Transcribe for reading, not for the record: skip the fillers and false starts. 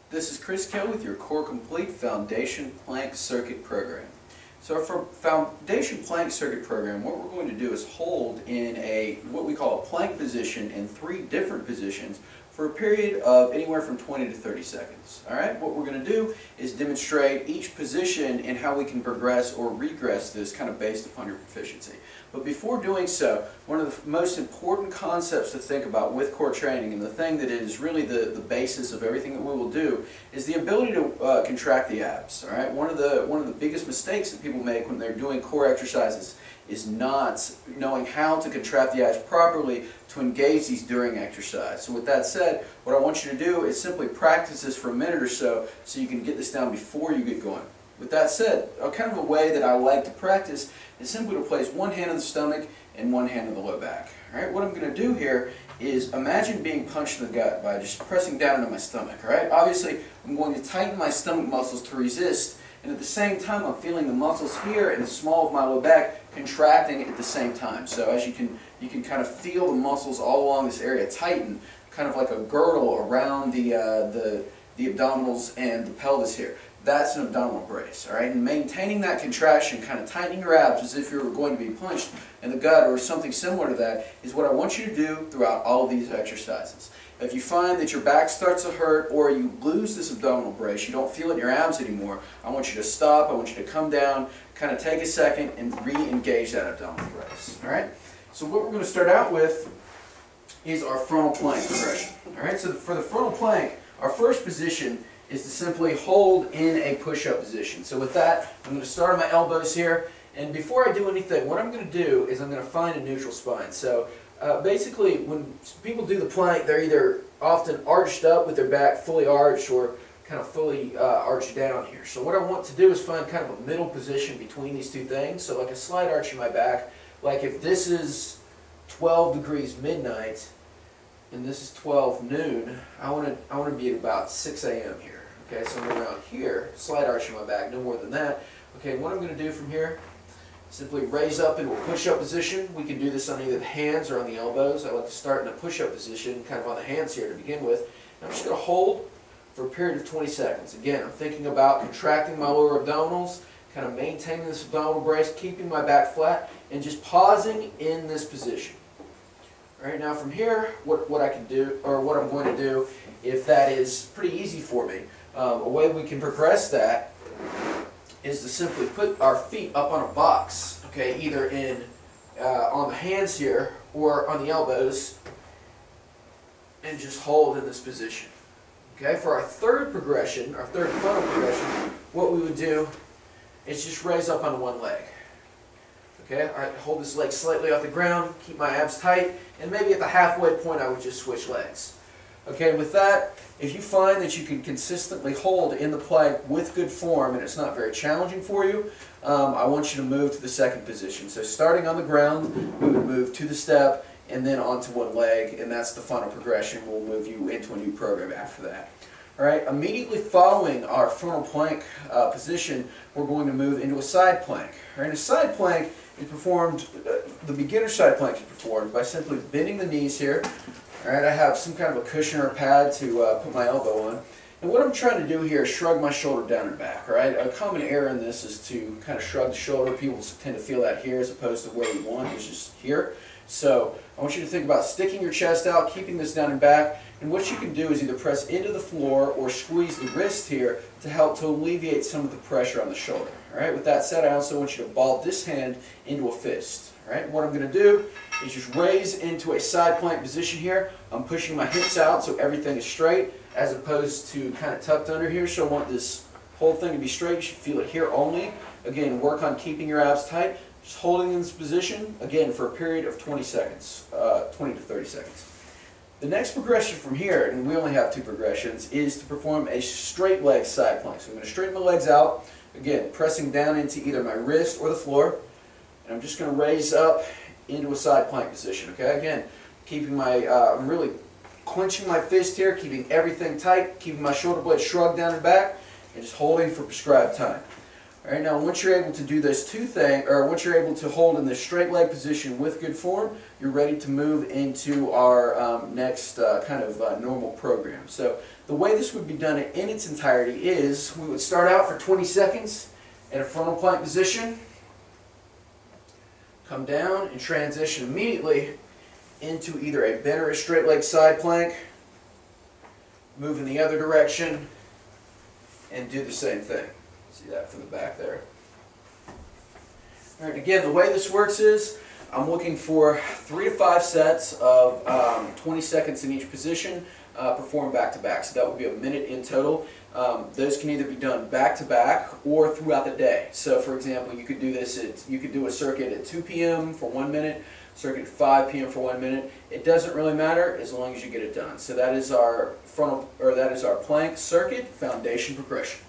This is Chris Kell with your Core Complete Foundation Plank Circuit program. So for Foundation Plank Circuit program, what we're going to do is hold in what we call a plank position in 3 different positions for a period of anywhere from 20 to 30 seconds. Alright, what we're going to do is demonstrate each position and how we can progress or regress this kind of based upon your proficiency. But before doing so, one of the most important concepts to think about with core training, and the thing that is really the basis of everything that we will do, is the ability to contract the abs. Alright, one of the biggest mistakes that people make when they're doing core exercises is not knowing how to contract the abs properly to engage these during exercise. So with that said, what I want you to do is simply practice this for a minute or so you can get this down before you get going. With that said, kind of a way that I like to practice is simply to place one hand on the stomach and one hand on the low back. Alright, what I'm going to do here is imagine being punched in the gut by just pressing down into my stomach. Alright, obviously I'm going to tighten my stomach muscles to resist, and at the same time I'm feeling the muscles here in the small of my low back contracting at the same time. So as you can kind of feel the muscles all along this area tighten, kind of like a girdle around the abdominals and the pelvis here. That's an abdominal brace, all right? And maintaining that contraction, kind of tightening your abs as if you were going to be punched in the gut or something similar to that, is what I want you to do throughout all of these exercises. If you find that your back starts to hurt or you lose this abdominal brace, you don't feel it in your abs anymore, I want you to stop, I want you to come down, kind of take a second and re-engage that abdominal brace, all right? So what we're going to start out with is our frontal plank progression, all right? So for the frontal plank, our first position is to simply hold in a push-up position. So with that, I'm going to start on my elbows here, and before I do anything, what I'm going to do is I'm going to find a neutral spine. So basically, when people do the plank, they're either often arched up with their back fully arched or kind of fully arched down here. So what I want to do is find kind of a middle position between these two things. So like a slight arch in my back, like if this is 12 degrees midnight and this is 12 noon, I want to be at about 6 a.m. here. Okay, so I'm around here, slight arch in my back, no more than that. Okay, what I'm going to do from here, simply raise up into a push-up position. We can do this on either the hands or on the elbows. I like to start in a push-up position, kind of on the hands here to begin with. And I'm just going to hold for a period of 20 seconds. Again, I'm thinking about contracting my lower abdominals, kind of maintaining this abdominal brace, keeping my back flat, and just pausing in this position. All right, now from here, what I can do, or what I'm going to do, if that is pretty easy for me, a way we can progress that is to simply put our feet up on a box, okay, either on the hands here or on the elbows, and just hold in this position. Okay, for our third progression, our third frontal progression, what we would do is just raise up on one leg. Okay, I hold this leg slightly off the ground, keep my abs tight, and maybe at the halfway point I would just switch legs. Okay, with that, if you find that you can consistently hold in the plank with good form and it's not very challenging for you, I want you to move to the second position. So starting on the ground, we would move to the step and then onto one leg, and that's the final progression. We'll move you into a new program after that. All right, immediately following our frontal plank position, we're going to move into a side plank. All right, a side plank is performed, the beginner side plank is performed by simply bending the knees here. All right, I have some kind of a cushion or a pad to put my elbow on. And what I'm trying to do here is shrug my shoulder down and back. All right, a common error in this is to kind of shrug the shoulder. People tend to feel that here as opposed to where we want, which is here. So I want you to think about sticking your chest out, keeping this down and back. And what you can do is either press into the floor or squeeze the wrist here to help to alleviate some of the pressure on the shoulder. All right, with that said, I also want you to ball this hand into a fist. All right, what I'm going to do is just raise into a side plank position here. I'm pushing my hips out so everything is straight as opposed to kind of tucked under here. So I want this whole thing to be straight. You should feel it here only. Again, work on keeping your abs tight. Just holding in this position, again, for a period of 20 seconds, 20 to 30 seconds. The next progression from here, and we only have 2 progressions, is to perform a straight leg side plank. So I'm going to straighten my legs out, again, pressing down into either my wrist or the floor. And I'm just going to raise up into a side plank position, okay? Again, keeping my, I'm really clenching my fist here, keeping everything tight, keeping my shoulder blades shrugged down and back, and just holding for prescribed time. All right, now once you're able to do those two things, or once you're able to hold in the straight leg position with good form, you're ready to move into our next kind of normal program. So the way this would be done in its entirety is we would start out for 20 seconds at a frontal plank position, come down and transition immediately into either a bent or a straight leg side plank, move in the other direction, and do the same thing. See that from the back there. All right, again, the way this works is I'm looking for 3 to 5 sets of 20 seconds in each position, performed back to back. So that would be a minute in total. Those can either be done back to back or throughout the day. So, for example, you could do this. You could do a circuit at 2 p.m. for 1 minute, circuit at 5 p.m. for 1 minute. It doesn't really matter as long as you get it done. So that is our plank circuit foundation progression.